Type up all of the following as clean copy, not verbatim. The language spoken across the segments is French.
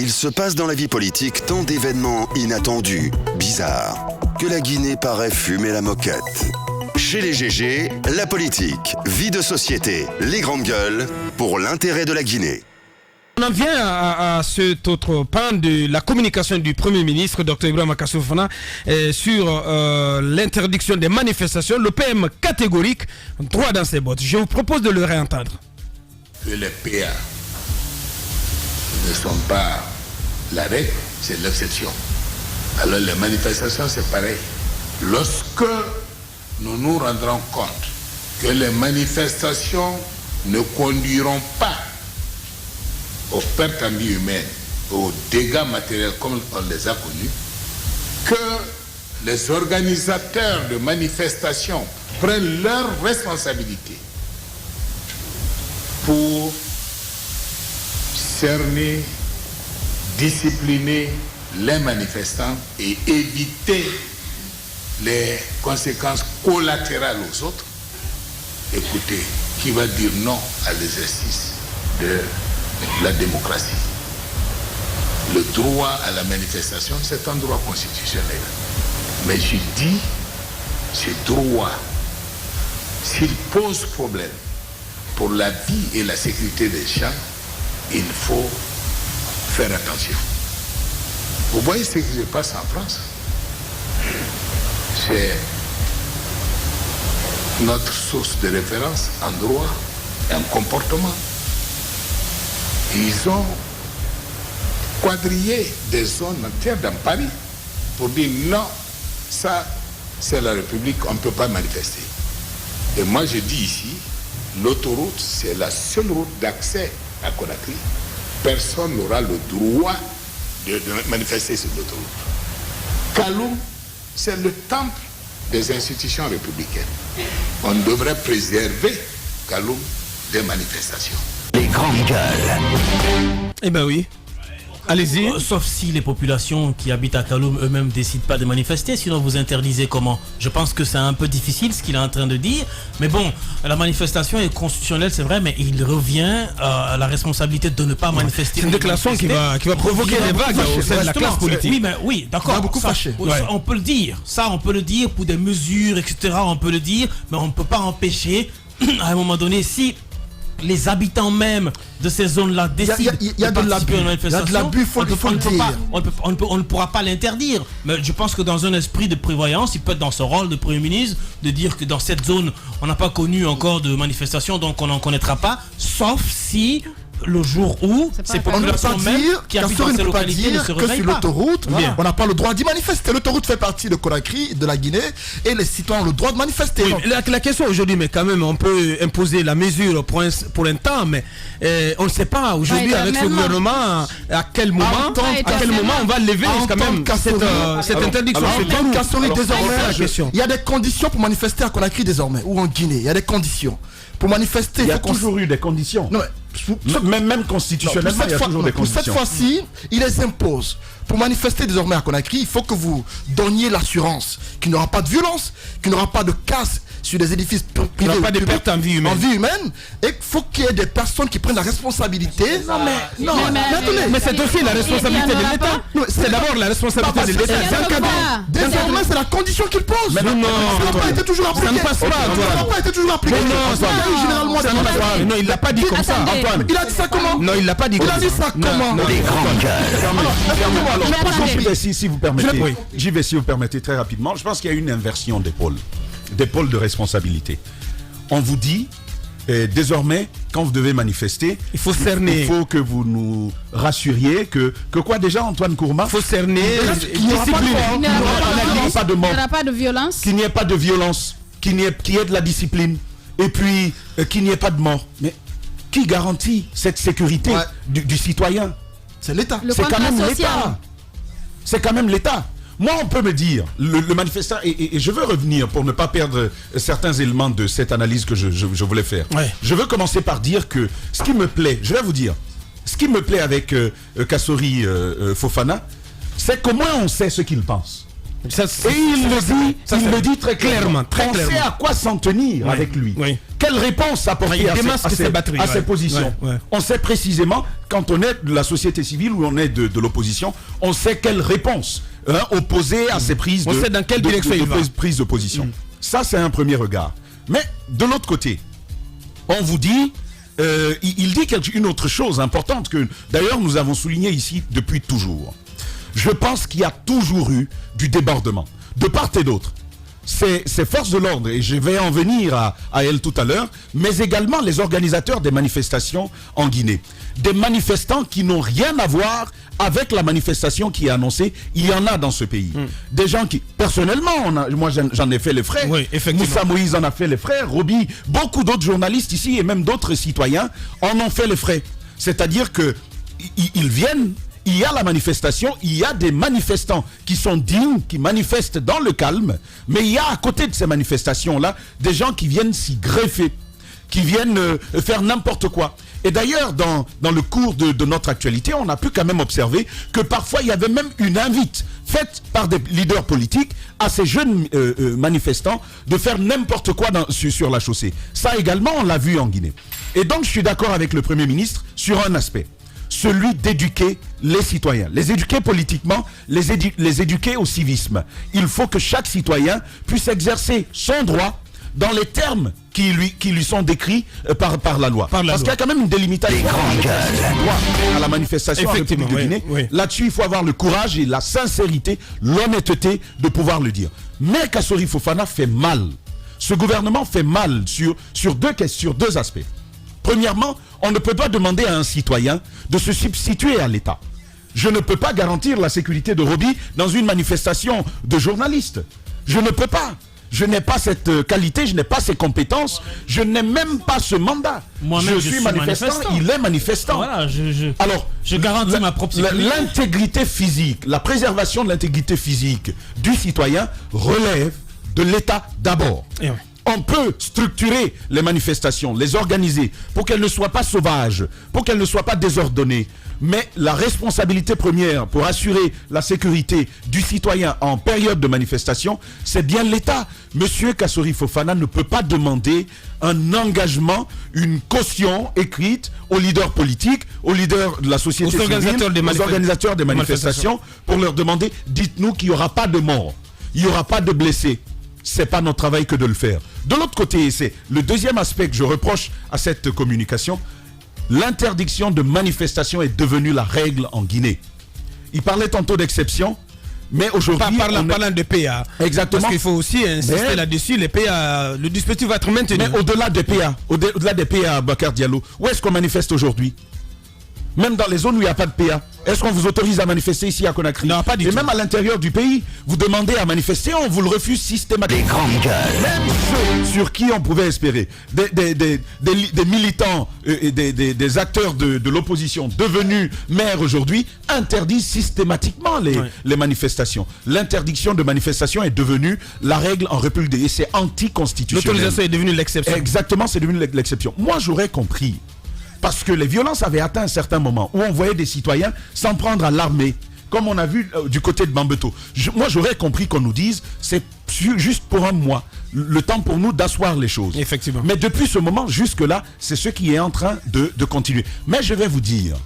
Il se passe dans la vie politique tant d'événements inattendus, bizarres, que la Guinée paraît fumer la moquette. Chez les GG, la politique, vie de société, les grandes gueules, pour l'intérêt de la Guinée. On en vient à cet autre pan de la communication du Premier ministre, Dr Ibrahima Kassow Fofana, sur l'interdiction des manifestations, le PM catégorique, droit dans ses bottes. Je vous propose de le réentendre. Que les PA ne sont pas la règle, c'est l'exception. Alors les manifestations, c'est pareil. Lorsque nous nous rendrons compte que les manifestations ne conduiront pas aux pertes en vie humaine, aux dégâts matériels comme on les a connus, que les organisateurs de manifestations prennent leurs responsabilités pour cerner, discipliner les manifestants et éviter les conséquences collatérales aux autres. Écoutez, qui va dire non à l'exercice de la démocratie? Le droit à la manifestation, c'est un droit constitutionnel. Mais je dis, ce droit, s'il pose problème pour la vie et la sécurité des gens, il faut faire attention. Vous voyez ce qui se passe en France? C'est notre source de référence en droit et en comportement. Ils ont quadrillé des zones entières dans Paris pour dire non, ça c'est la République, on ne peut pas manifester. Et moi je dis ici, l'autoroute c'est la seule route d'accès à Conakry. Personne n'aura le droit de manifester sur l'autoroute. Kaloum, c'est le temple des institutions républicaines. On devrait préserver Kaloum des manifestations. Les grandes gueules. Eh ben oui. Allez-y. Sauf si les populations qui habitent à Kaloum eux-mêmes ne décident pas de manifester, sinon vous interdisez comment? Je pense que c'est un peu difficile ce qu'il est en train de dire, mais bon, la manifestation est constitutionnelle, c'est vrai, mais il revient à la responsabilité de ne pas manifester. C'est une déclaration qui va provoquer des vagues au sein de la classe politique. Oui, d'accord. Beaucoup fâché. On peut le dire, ça on peut le dire pour des mesures, etc. On peut le dire, mais on ne peut pas empêcher, à un moment donné, si les habitants même de ces zones-là décident de participer à une manifestation, il y a de l'abus, on ne pourra pas l'interdire. Mais je pense que dans un esprit de prévoyance, il peut être dans son rôle de Premier ministre de dire que dans cette zone, on n'a pas connu encore de manifestation, donc on n'en connaîtra pas, sauf si le jour où ces populations même qui habitent dans ces localités ne se réveillent pas. Sur l'autoroute, on n'a pas le droit d'y manifester. L'autoroute fait partie de Conakry, de la Guinée, et les citoyens ont le droit de manifester. Oui, la question aujourd'hui, mais quand même, on peut imposer la mesure pour un temps, mais on ne sait pas aujourd'hui avec ce gouvernement à quel moment on va lever quand même cette interdiction. Désormais, il y a des conditions pour manifester à Conakry désormais, ou en Guinée. Il y a des conditions. Pour manifester, il y a toujours eu des conditions. Non, même constitutionnellement, il y a toujours des conditions. Cette fois-ci, il les impose. Pour manifester désormais à Conakry, il faut que vous donniez l'assurance qu'il n'y aura pas de violence, qu'il n'y aura pas de casse sur des édifices privés. Il n'y aura pas de perte en vie humaine. Et il faut qu'il y ait des personnes qui prennent la responsabilité. Mais c'est aussi la responsabilité de l'État. C'est d'abord la responsabilité de l'État. Désormais, c'est la condition qu'il pose. Mais non, ça n'a pas été toujours appliqué. Ça ne passe pas. Ça n'a pas été toujours appliqué. Non, il l'a pas dit comme ça. Antoine, il a dit ça comment? Non, il l'a pas dit comme ça. Il a dit ça comment? Les grandes gueules. Si vous permettez, j'y vais si vous permettez très rapidement. Je pense qu'il y a une inversion des pôles de responsabilité. On vous dit désormais, quand vous devez manifester, il faut cerner. Il faut que vous nous rassuriez que quoi déjà, Antoine Kourma? Il faut cerner. Qu'il n'y aura pas de mort. Il n'y aura pas de violence. Qu'il n'y ait pas de violence. Qu'il y ait de la discipline. Et puis, qu'il n'y ait pas de mort. Mais qui garantit cette sécurité du citoyen? C'est l'État. C'est quand même l'État. C'est quand même l'État. Moi, on peut me dire, le manifestant, et je veux revenir pour ne pas perdre certains éléments de cette analyse que je voulais faire. Je veux commencer par dire que ce qui me plaît, je vais vous dire, ce qui me plaît avec Kassory Fofana, c'est qu'au moins on sait ce qu'il pense. Et il le dit très clairement. On sait à quoi s'en tenir avec lui. Quelle réponse apporter à ces positions. On sait précisément, quand on est de la société civile ou on est de l'opposition, on sait quelle réponse opposer à ces prises on sait dans quelle direction il va. Prises de position. Ça, c'est un premier regard. Mais de l'autre côté, on vous dit, il dit une autre chose importante que d'ailleurs nous avons souligné ici depuis toujours. Je pense qu'il y a toujours eu du débordement, de part et d'autre. Ces forces de l'ordre, et je vais en venir à elles tout à l'heure, mais également les organisateurs des manifestations en Guinée. Des manifestants qui n'ont rien à voir avec la manifestation qui est annoncée. Il y en a dans ce pays. Des gens qui, personnellement, moi j'en ai fait les frais. Oui, Moussa Moïse en a fait les frais. Roby, beaucoup d'autres journalistes ici et même d'autres citoyens en ont fait les frais. C'est-à-dire que ils viennent. Il y a la manifestation, il y a des manifestants qui sont dignes, qui manifestent dans le calme, mais il y a à côté de ces manifestations-là, des gens qui viennent s'y greffer, qui viennent faire n'importe quoi. Et d'ailleurs, dans le cours de notre actualité, on a pu quand même observer que parfois, il y avait même une invite faite par des leaders politiques à ces jeunes manifestants de faire n'importe quoi sur la chaussée. Ça également, on l'a vu en Guinée. Et donc, je suis d'accord avec le Premier ministre sur un aspect. Celui d'éduquer les citoyens, les éduquer politiquement, les éduquer au civisme. Il faut que chaque citoyen puisse exercer son droit dans les termes qui lui sont décrits par la loi. Parce qu'il y a quand même une délimitation à la manifestation en République de Guinée. Là-dessus, il faut avoir le courage et la sincérité, l'honnêteté de pouvoir le dire. Mais Kassori Fofana fait mal. Ce gouvernement fait mal sur deux aspects. Premièrement, on ne peut pas demander à un citoyen de se substituer à l'État. Je ne peux pas garantir la sécurité de Roby dans une manifestation de journalistes. Je ne peux pas. Je n'ai pas cette qualité, je n'ai pas ces compétences, je n'ai même pas ce mandat. Moi-même, je suis manifestant. Il est manifestant. Voilà, alors, je garantis ma propre sécurité. L'intégrité physique, la préservation de l'intégrité physique du citoyen relève de l'État d'abord. On peut structurer les manifestations, les organiser pour qu'elles ne soient pas sauvages, pour qu'elles ne soient pas désordonnées. Mais la responsabilité première pour assurer la sécurité du citoyen en période de manifestation, c'est bien l'État. Monsieur Kassori Fofana ne peut pas demander un engagement, une caution écrite aux leaders politiques, aux leaders de la société civile, aux organisateurs des manifestations, pour leur demander, dites-nous qu'il n'y aura pas de morts, il n'y aura pas de blessés. C'est pas notre travail que de le faire. De l'autre côté, c'est le deuxième aspect que je reproche à cette communication. L'interdiction de manifestation est devenue la règle en Guinée. Il parlait tantôt d'exception, mais aujourd'hui... Parlant de PA. Exactement. Parce qu'il faut aussi insister là-dessus, les PA, le dispositif va être maintenu. Mais au-delà des PA, Bakar Diallo, où est-ce qu'on manifeste aujourd'hui? Même dans les zones où il n'y a pas de PA. Est-ce qu'on vous autorise à manifester ici à Conakry? Non, pas du tout. Et même à l'intérieur du pays, vous demandez à manifester, on vous le refuse systématiquement. Des grandes gueules. Même ceux sur qui on pouvait espérer. Des militants et des acteurs de l'opposition devenus maires aujourd'hui interdisent systématiquement les manifestations. L'interdiction de manifestation est devenue la règle en République et c'est anticonstitutionnel. L'autorisation est devenue l'exception. Exactement, c'est devenu l'exception. Moi, j'aurais compris. Parce que les violences avaient atteint un certain moment où on voyait des citoyens s'en prendre à l'armée, comme on a vu du côté de Bambeto. Moi, j'aurais compris qu'on nous dise, c'est juste pour un mois, le temps pour nous d'asseoir les choses. Effectivement. Mais depuis ce moment, jusque-là, c'est ce qui est en train de continuer. Mais je vais vous dire,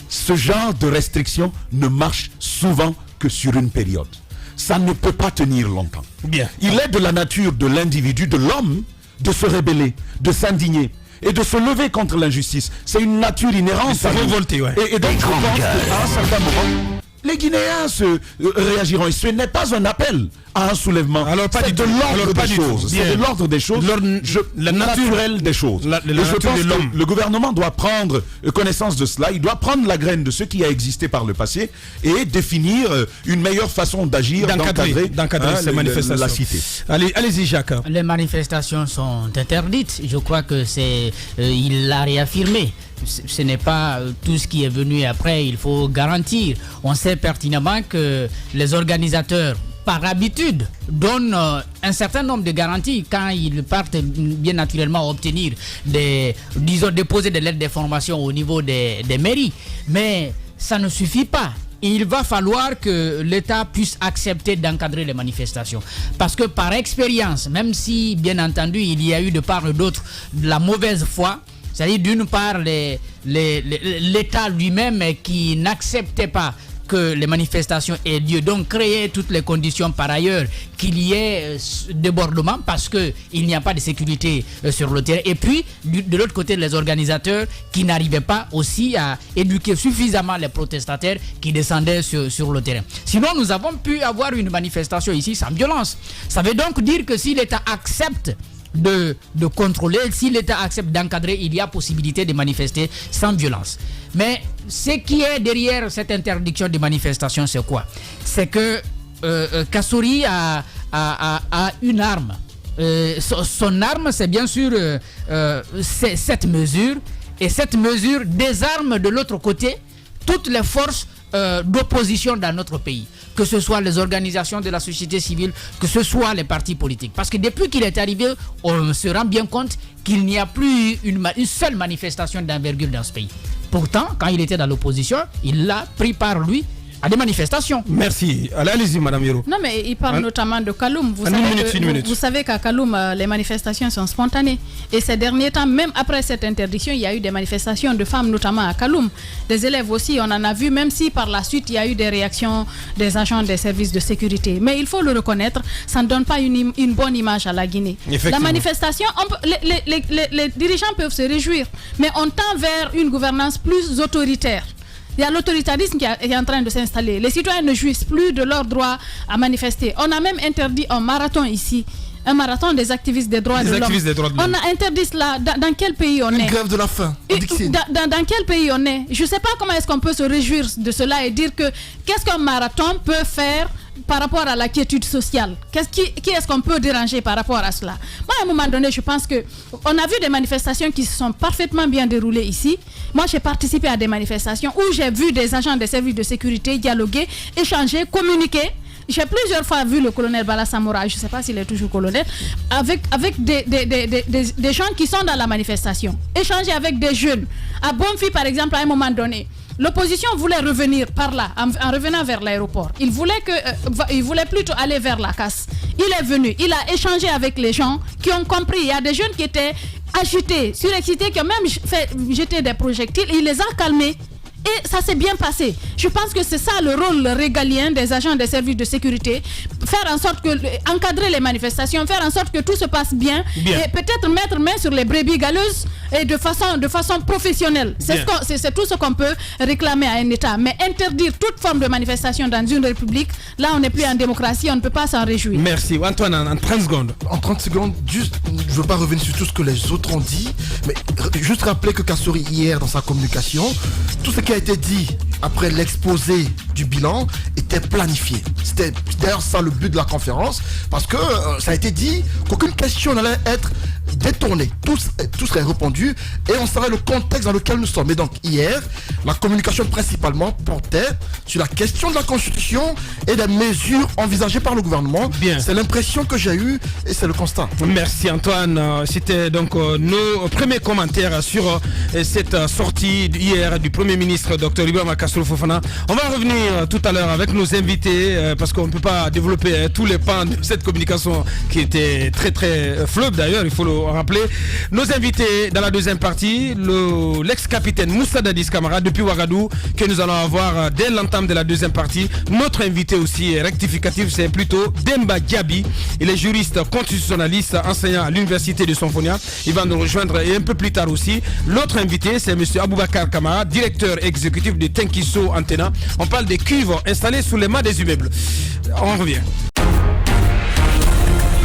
ce genre de restriction ne marche souvent que sur une période. Ça ne peut pas tenir longtemps. Bien. Il est de la nature de l'individu, de l'homme, de se rebeller, de s'indigner et de se lever contre l'injustice. C'est une nature inhérente. Se révolter, ouais. Et donc, je pense qu'à un certain moment, les Guinéens réagiront. Et ce n'est pas un appel à un soulèvement. C'est de l'ordre des choses. C'est de l'ordre des choses. La naturelle des choses. Je pense que le gouvernement doit prendre connaissance de cela. Il doit prendre la graine de ce qui a existé par le passé et définir une meilleure façon d'agir, d'encadrer ces manifestations. La cité. Allez-y, Jacques. Les manifestations sont interdites. Je crois que il l'a réaffirmé. Ce n'est pas tout ce qui est venu après, il faut garantir. On sait pertinemment que les organisateurs, par habitude, donnent un certain nombre de garanties quand ils partent bien naturellement obtenir déposer des lettres d'information au niveau des mairies. Mais ça ne suffit pas. il va falloir que l'État puisse accepter d'encadrer les manifestations. Parce que par expérience, même si bien entendu il y a eu de part et d'autre de la mauvaise foi, c'est-à-dire d'une part l'État lui-même qui n'acceptait pas que les manifestations aient lieu, donc créer toutes les conditions par ailleurs qu'il y ait débordement parce qu'il n'y a pas de sécurité sur le terrain, et puis de l'autre côté les organisateurs qui n'arrivaient pas aussi à éduquer suffisamment les protestataires qui descendaient sur le terrain. Sinon nous avons pu avoir une manifestation ici sans violence. Ça veut donc dire que si l'État accepte de contrôler, si l'État accepte d'encadrer, il y a possibilité de manifester sans violence. Mais ce qui est derrière cette interdiction de manifestation, c'est quoi? C'est que Kassory a une arme. Son arme, c'est bien sûr cette mesure. Et cette mesure désarme de l'autre côté toutes les forces d'opposition dans notre pays, que ce soit les organisations de la société civile, que ce soit les partis politiques. Parce que depuis qu'il est arrivé, on se rend bien compte qu'il n'y a plus une seule manifestation d'envergure dans ce pays. Pourtant, quand il était dans l'opposition, il l'a pris par lui à des manifestations. Merci. Allez-y, Madame Yero. Non, mais il parle notamment de Kaloum. Vous savez qu'à Kaloum, les manifestations sont spontanées. Et ces derniers temps, même après cette interdiction, il y a eu des manifestations de femmes, notamment à Kaloum. Des élèves aussi, on en a vu, même si par la suite, il y a eu des réactions des agents des services de sécurité. Mais il faut le reconnaître, ça ne donne pas une bonne image à la Guinée. La manifestation, les dirigeants peuvent se réjouir, mais on tend vers une gouvernance plus autoritaire. Il y a l'autoritarisme qui est en train de s'installer. Les citoyens ne jouissent plus de leur droit à manifester. On a même interdit un marathon ici. Un marathon des activistes des droits de l'homme. On a interdit cela. Dans quel pays on est? Une grève de la faim. Dans quel pays on est? Je ne sais pas comment est-ce qu'on peut se réjouir de cela et dire que qu'est-ce qu'un marathon peut faire par rapport à la quiétude sociale. Qui est-ce qu'on peut déranger par rapport à cela? Moi, à un moment donné, je pense qu'on a vu des manifestations qui se sont parfaitement bien déroulées ici. Moi, j'ai participé à des manifestations où j'ai vu des agents des services de sécurité dialoguer, échanger, communiquer. J'ai plusieurs fois vu le colonel Bala Samoura, je ne sais pas s'il est toujours colonel, avec des gens qui sont dans la manifestation, échanger avec des jeunes. À Bonfi, par exemple, à un moment donné, l'opposition voulait revenir par là, en revenant vers l'aéroport. Il voulait plutôt aller vers la casse. Il est venu, il a échangé avec les gens qui ont compris. Il y a des jeunes qui étaient agités, surexcités, qui ont même fait jeter des projectiles. Il les a calmés. Et ça s'est bien passé. Je pense que c'est ça le rôle régalien des agents des services de sécurité. Faire en sorte que, encadrer les manifestations, faire en sorte que tout se passe bien. Et peut-être mettre main sur les brebis galeuses et de façon professionnelle. C'est tout ce qu'on peut réclamer à un État. Mais interdire toute forme de manifestation dans une république, là on n'est plus en démocratie, on ne peut pas s'en réjouir. Merci. Antoine, en 30 secondes. En 30 secondes, juste, je ne veux pas revenir sur tout ce que les autres ont dit, mais juste rappeler que Kassory hier dans sa communication, tout ce qui a été dit après l'exposé du bilan était planifié. C'était d'ailleurs ça le but de la conférence, parce que ça a été dit qu'aucune question n'allait être détournée. Tout serait répondu et on savait le contexte dans lequel nous sommes. Et donc hier, la communication principalement portait sur la question de la Constitution et des mesures envisagées par le gouvernement. C'est l'impression que j'ai eue et c'est le constat. Merci Antoine. C'était donc nos premiers commentaires sur cette sortie hier du Premier ministre Dr Ibrahima Kassory Fofana. On va revenir tout à l'heure avec nos invités parce qu'on ne peut pas développer tous les pans de cette communication qui était très très fleuve d'ailleurs, il faut le rappeler. Nos invités dans la deuxième partie, l'ex-capitaine Moussa Dadis Camara depuis Ouagadougou, que nous allons avoir dès l'entame de la deuxième partie. Notre invité aussi rectificatif, c'est plutôt Demba Diaby. Il est juriste constitutionnaliste, enseignant à l'université de Sonfonia. Il va nous rejoindre et un peu plus tard aussi. L'autre invité, c'est M. Aboubakar Kamara, directeur exécutif de Tenkiso Antena. On parle des cuves installées sous les mâts des immeubles. On revient.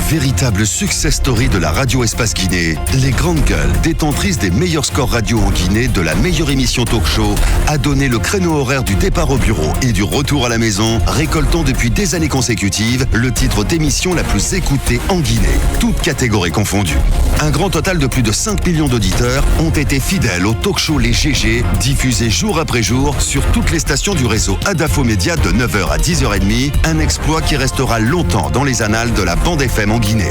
Véritable success story de la radio Espace Guinée, les grandes gueules, détentrices des meilleurs scores radio en Guinée, de la meilleure émission talk show, a donné le créneau horaire du départ au bureau et du retour à la maison, récoltant depuis des années consécutives le titre d'émission la plus écoutée en Guinée, toutes catégories confondues. Un grand total de plus de 5 millions d'auditeurs ont été fidèles au talk show Les GG, diffusé jour après jour sur toutes les stations du réseau Adafo Média de 9h à 10h30, un exploit qui restera longtemps dans les annales de la bande FM en Guinée.